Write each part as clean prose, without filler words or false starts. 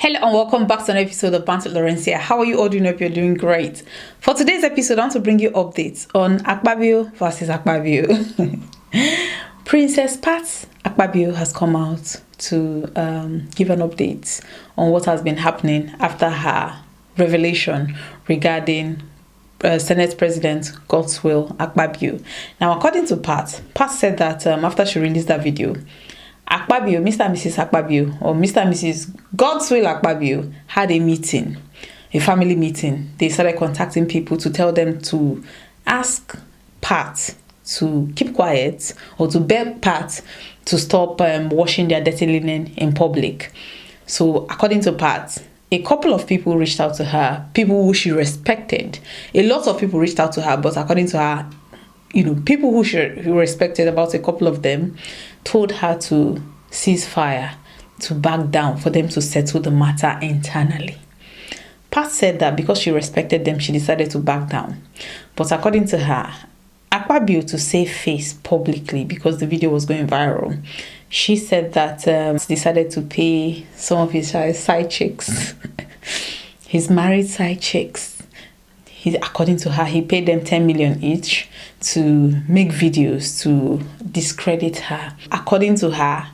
Hello and welcome back to an episode of Bantz with Lawrencia. How are you all doing? Hope you're doing great. For today's episode, I want to bring you updates on Akpabio versus Akpabio. Princess Pat Akpabio has come out to give an update on what has been happening after her revelation regarding Senate President Godswill Akpabio. Now, according to Pat said that after she released that video, Akpabio, Mr. and Mrs. Akpabio, or Mr. and Mrs. Godswill Akpabio had a meeting, a family meeting. They started contacting people to tell them to ask Pat to keep quiet or to beg Pat to stop washing their dirty linen in public. So, according to Pat, a couple of people reached out to her, people who she respected. A lot of people reached out to her, but according to her, people who she respected, about a couple of them, told her to cease fire, to back down, for them to settle the matter internally. Pat said that because she respected them, she decided to back down. But according to her, Akpabio, to save face publicly because the video was going viral, she said that decided to pay some of his side chicks, his married side chicks. According to her, he paid them 10 million each to make videos to discredit her. According to her,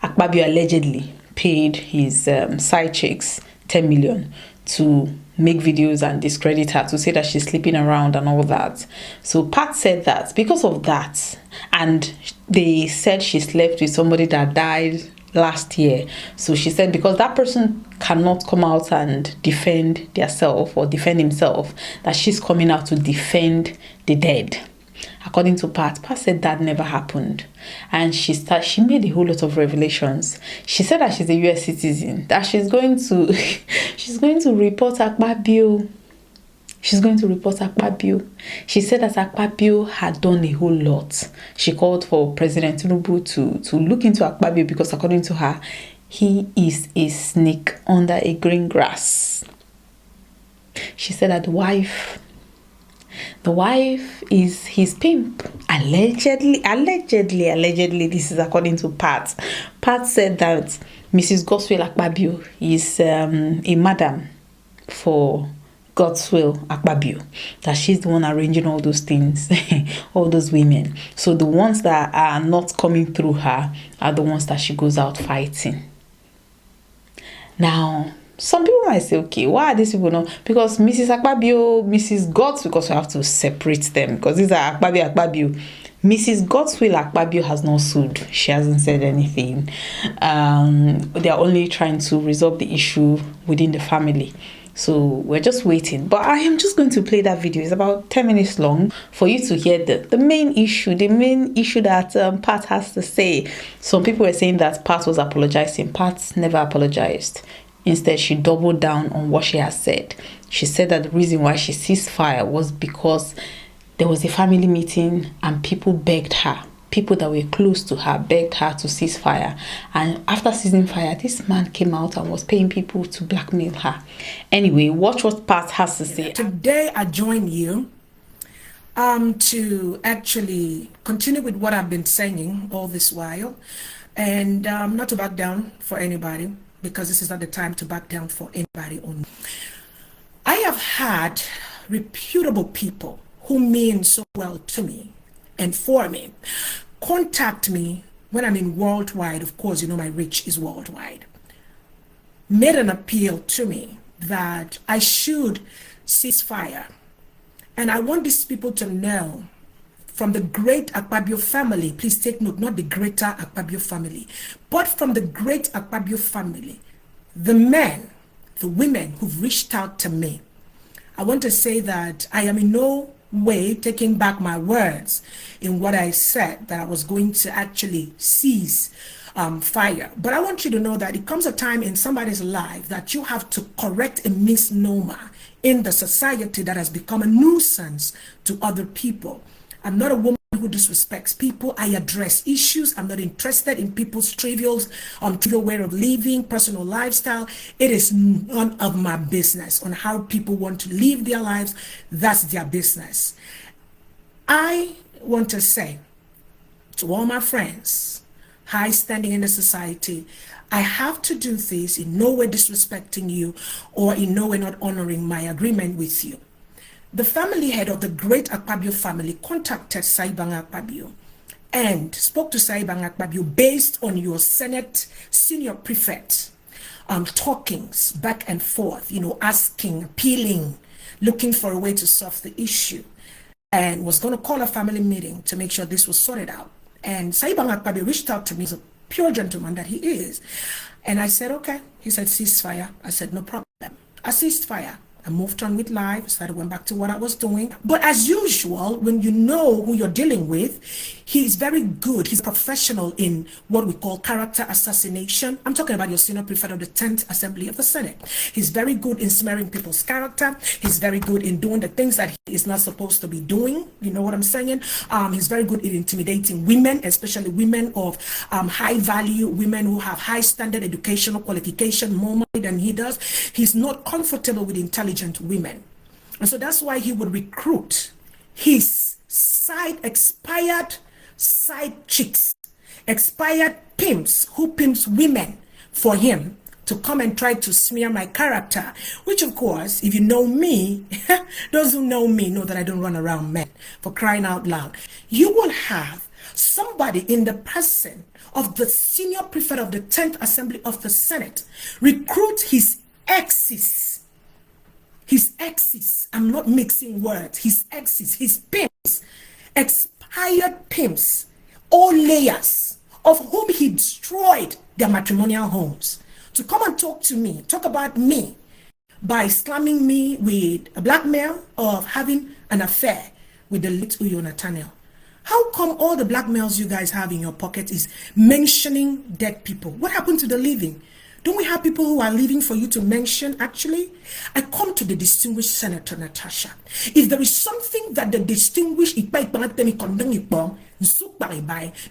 Akpabio allegedly paid his side chicks 10 million to make videos and discredit her, to say that she's sleeping around and all that. So Pat said that because of that, and they said she slept with somebody that died last year. So she said because that person cannot come out and defend themselves or defend himself, that she's coming out to defend the dead. According to Pat said that never happened. And she made a whole lot of revelations. She said that she's a US citizen, that she's going to report Akpabio. She's going to report Akpabio. She said that Akpabio had done a whole lot. She called for President Tinubu to look into Akpabio because, according to her, he is a snake under a green grass. She said that the wife is his pimp. Allegedly, this is according to Pat. Pat said that Mrs. Godswill Akpabio is a madam for Godswill Akpabio, that she's the one arranging all those things, all those women. So the ones that are not coming through her are the ones that she goes out fighting. Now, some people might say, okay, why are these people not? Because Mrs. Akpabio, Mrs. Godswill, because we have to separate them, because these are Akpabio. Mrs. Godswill Akpabio has not sued. She hasn't said anything. They are only trying to resolve the issue within the family. So we're just waiting. But I am just going to play that video. It's about 10 minutes long for you to hear the main issue that Pat has to say. Some people were saying that Pat was apologizing. Pat never apologized. Instead, she doubled down on what she has said. She said that the reason why she ceased fire was because there was a family meeting and people begged her. People that were close to her begged her to cease fire. And after ceasing fire, this man came out and was paying people to blackmail her. Anyway, watch what Pat has to say. Today, I join you to actually continue with what I've been saying all this while. And not to back down for anybody, because this is not the time to back down for anybody only. I have had reputable people who mean so well to me and for me contact me when I'm in worldwide. Of course, my reach is worldwide. Made an appeal to me that I should cease fire. And I want these people to know, from the great Akpabio family, please take note, not the greater Akpabio family, but from the great Akpabio family, the men, the women who've reached out to me, I want to say that I am in no way taking back my words in what I said, that I was going to actually cease fire. But I want you to know that it comes a time in somebody's life that you have to correct a misnomer in the society that has become a nuisance to other people. I'm not a woman who disrespects people. I address issues. I'm not interested in people's trivial way of living, personal lifestyle. It is none of my business on how people want to live their lives. That's their business. I want to say to all my friends, high standing in the society, I have to do this in no way disrespecting you or in no way not honoring my agreement with you. The family head of the great Akpabio family contacted Saibang Akpabio and spoke to Saibang Akpabio based on your Senate senior prefect talkings back and forth, asking, appealing, looking for a way to solve the issue, and was going to call a family meeting to make sure this was sorted out. And Saibang Akpabio reached out to me as a pure gentleman that he is. And I said, okay. He said, ceasefire. I said, no problem. I ceased fire. I moved on with life, started went back to what I was doing. But as usual, when you know who you're dealing with, he's very good. He's a professional in what we call character assassination. I'm talking about your senior prefect of the 10th Assembly of the Senate. He's very good in smearing people's character. He's very good in doing the things that he is not supposed to be doing. You know what I'm saying? He's very good in intimidating women, especially women of high value, women who have high standard educational qualification, more money than he does. He's not comfortable with intelligent women. And so that's why he would recruit his expired side chicks, expired pimps who pimps women for him to come and try to smear my character, which of course, if you know me, those who know me know that I don't run around men, for crying out loud. You will have somebody in the person of the senior prefect of the 10th Assembly of the Senate recruit his exes, I'm not mixing words, his exes, his pimps, expired pimps, all layers of whom he destroyed their matrimonial homes, to come and talk about me by slamming me with a blackmail of having an affair with the late Uyo Nathaniel. How come all the blackmails you guys have in your pocket is mentioning dead people? What happened to the living? Don't we have people who are living for you to mention, actually? I come to the distinguished Senator Natasha. If there is something that the distinguished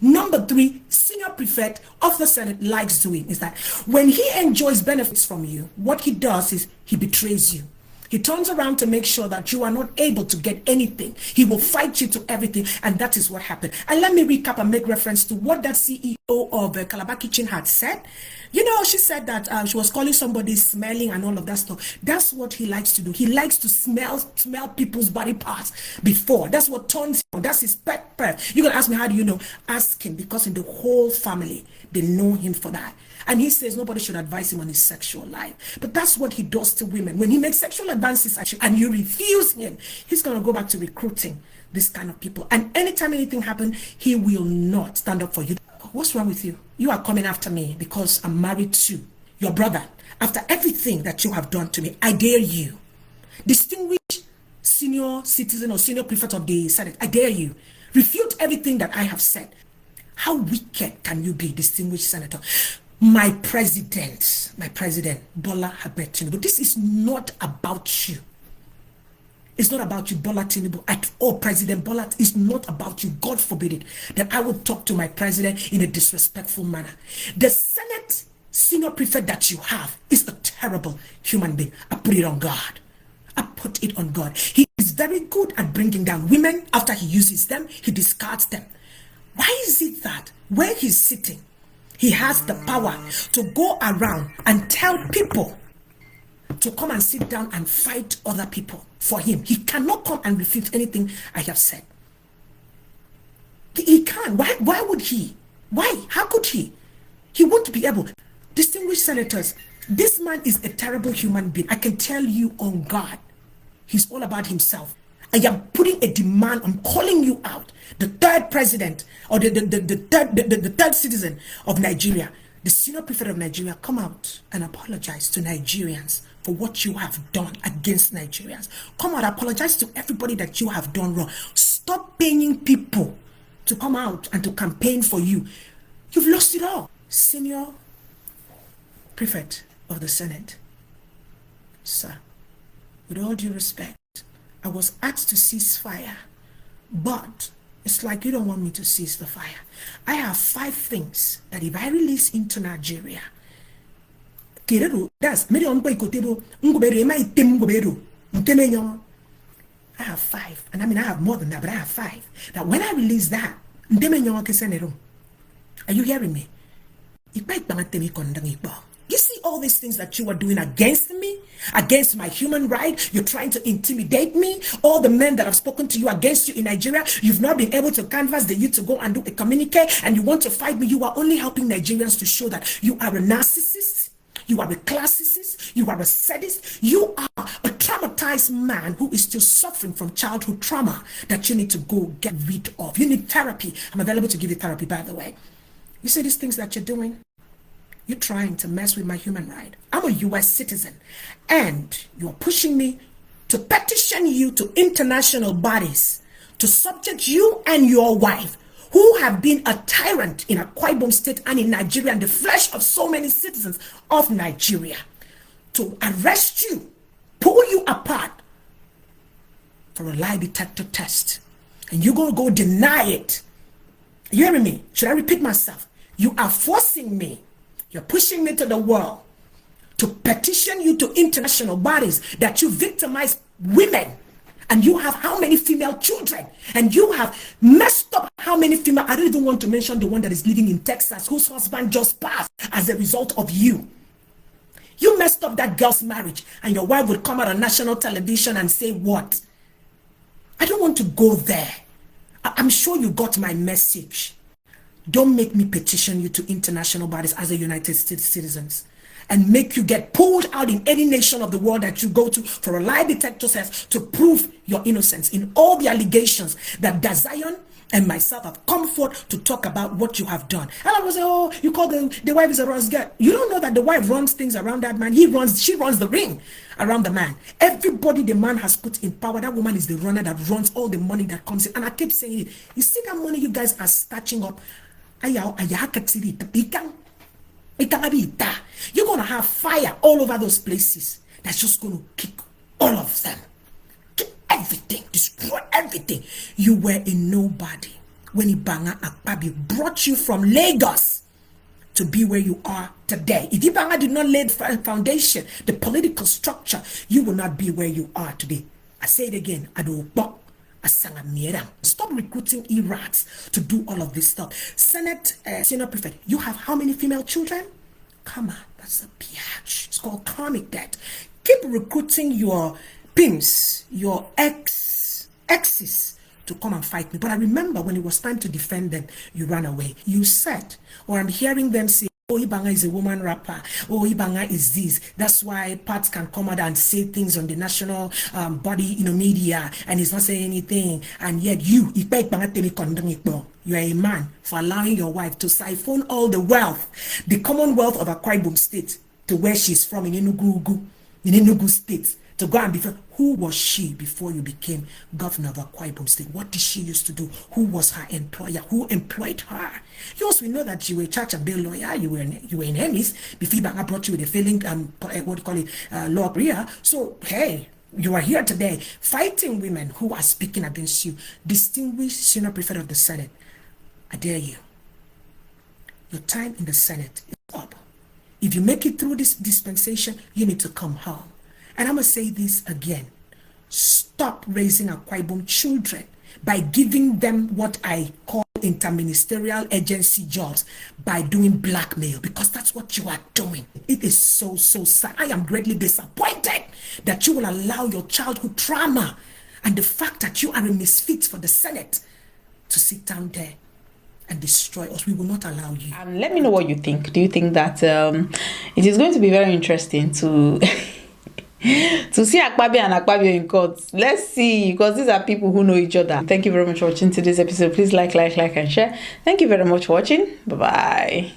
number 3 senior prefect of the Senate likes doing, is that when he enjoys benefits from you, what he does is he betrays you. He turns around to make sure that you are not able to get anything. He will fight you to everything, and that is what happened. And let me recap and make reference to what that CEO of Calabar Kitchen had said. She said that she was calling somebody smelling and all of that stuff. That's what he likes to do. He likes to smell people's body parts before. That's what turns him on. That's his pet. You're going to ask me, how do you know? Ask him, because in the whole family, they know him for that. And he says nobody should advise him on his sexual life. But that's what he does to women. When he makes sexual advances at you and you refuse him, he's going to go back to recruiting this kind of people. And anytime anything happens, he will not stand up for you. What's wrong with you? You are coming after me because I'm married to your brother. After everything that you have done to me, I dare you. Distinguished senior citizen or senior prefect of the Senate, I dare you. Refute everything that I have said. How wicked can you be, distinguished senator? My president, Bola Ahmed Tinubu. This is not about you. It's not about you, Bola Tinubu, at all. President Bola is not about you. God forbid it, that I would talk to my president in a disrespectful manner. The Senate senior prefect that you have is a terrible human being. I put it on God. I put it on God. He is very good at bringing down women. After he uses them, he discards them. Why is it that where he's sitting, he has the power to go around and tell people to come and sit down and fight other people for him? He cannot come and refute anything I have said. He can't. Why would he? Why? How could he? He won't be able. Distinguished senators, this man is a terrible human being. I can tell you on God. He's all about himself. I am putting a demand. I'm calling you out. The third president or the third citizen of Nigeria, the senior prefect of Nigeria, come out and apologize to Nigerians for what you have done against Nigerians. Come out, apologize to everybody that you have done wrong. Stop paying people to come out and to campaign for you. You've lost it all. Senior prefect of the Senate, sir, with all due respect, I was asked to cease fire, but it's like you don't want me to cease the fire. I have 5 things that if I release into Nigeria, I have 5, and I have more than that, but I have 5. That when I release that, are you hearing me? You see all these things that you are doing against me, against my human right. You're trying to intimidate me. All the men that have spoken to you against you in Nigeria, you've not been able to canvass the youth to go and do a communique, and you want to fight me. You are only helping Nigerians to show that you are a narcissist, you are a classicist, you are a sadist, you are a traumatized man who is still suffering from childhood trauma that you need to go get rid of. You need therapy. I'm available to give you therapy, by the way. You see these things that you're doing? You're trying to mess with my human right. I'm a US citizen, and you're pushing me to petition you to international bodies to subject you and your wife, who have been a tyrant in Akwa Ibom State and in Nigeria and the flesh of so many citizens of Nigeria, to arrest you, pull you apart for a lie detector test. And you're going to go deny it. You hearing me? Should I repeat myself? You are forcing me. You're pushing me to the world to petition you to international bodies that you victimize women. And you have how many female children? And you have messed up how many female? I don't even want to mention the one that is living in Texas, whose husband just passed as a result of you. You messed up that girl's marriage, and your wife would come out on national television and say what? I don't want to go there. I'm sure you got my message. Don't make me petition you to international bodies as a United States citizens and make you get pulled out in any nation of the world that you go to for a lie detector test to prove your innocence in all the allegations that Dazion and myself have come forth to talk about what you have done. And I was like, oh, you call the wife is a Ross girl. You don't know that the wife runs things around that man. She runs the ring around the man. Everybody the man has put in power, that woman is the runner that runs all the money that comes in. And I keep saying it. You see that money you guys are stashing up? You're going to have fire all over those places. That's just going to kick all of them. Kill everything. Destroy everything. You were a nobody when Ibanga Akpabio brought you from Lagos to be where you are today. If Ibanga did not lay the foundation, the political structure, you will not be where you are today. I say it again. Stop recruiting E-rats to do all of this stuff. Senate Senior Prefect, you have how many female children? Come on, that's a biatch. It's called karmic debt. Keep recruiting your pimps, your exes to come and fight me. But I remember when it was time to defend them, you ran away. You said, or I'm hearing them say, oh, Ibanga is a woman rapper. Oh, Ibanga is this. That's why Pat can come out and say things on the national body, media, and he's not saying anything. And yet you are a man for allowing your wife to siphon all the wealth, the commonwealth of Akwa Ibom State, to where she's from in Enugu State, to go and be. Who was she before you became governor of Akwa Ibom State? What did she used to do? Who was her employer? Who employed her? Yes, we know that you were a church and bail lawyer. You were in Hermes before Ibanga brought you with a failing law career. So hey, you are here today fighting women who are speaking against you. Distinguished Senior Prefect of the Senate, I dare you. Your time in the Senate is up. If you make it through this dispensation, you need to come home. And I'm going to say this again. Stop raising Akwa Ibom children by giving them what I call interministerial agency jobs by doing blackmail, because that's what you are doing. It is so sad. I am greatly disappointed that you will allow your childhood trauma and the fact that you are a misfit for the Senate to sit down there and destroy us. We will not allow you. Let me know what you think. Do you think that it is going to be very interesting to to see Akpabio and Akpabio in court? Let's see, because these are people who know each other. Thank you very much for watching today's episode. Please like and share. Thank you very much for watching. Bye-bye.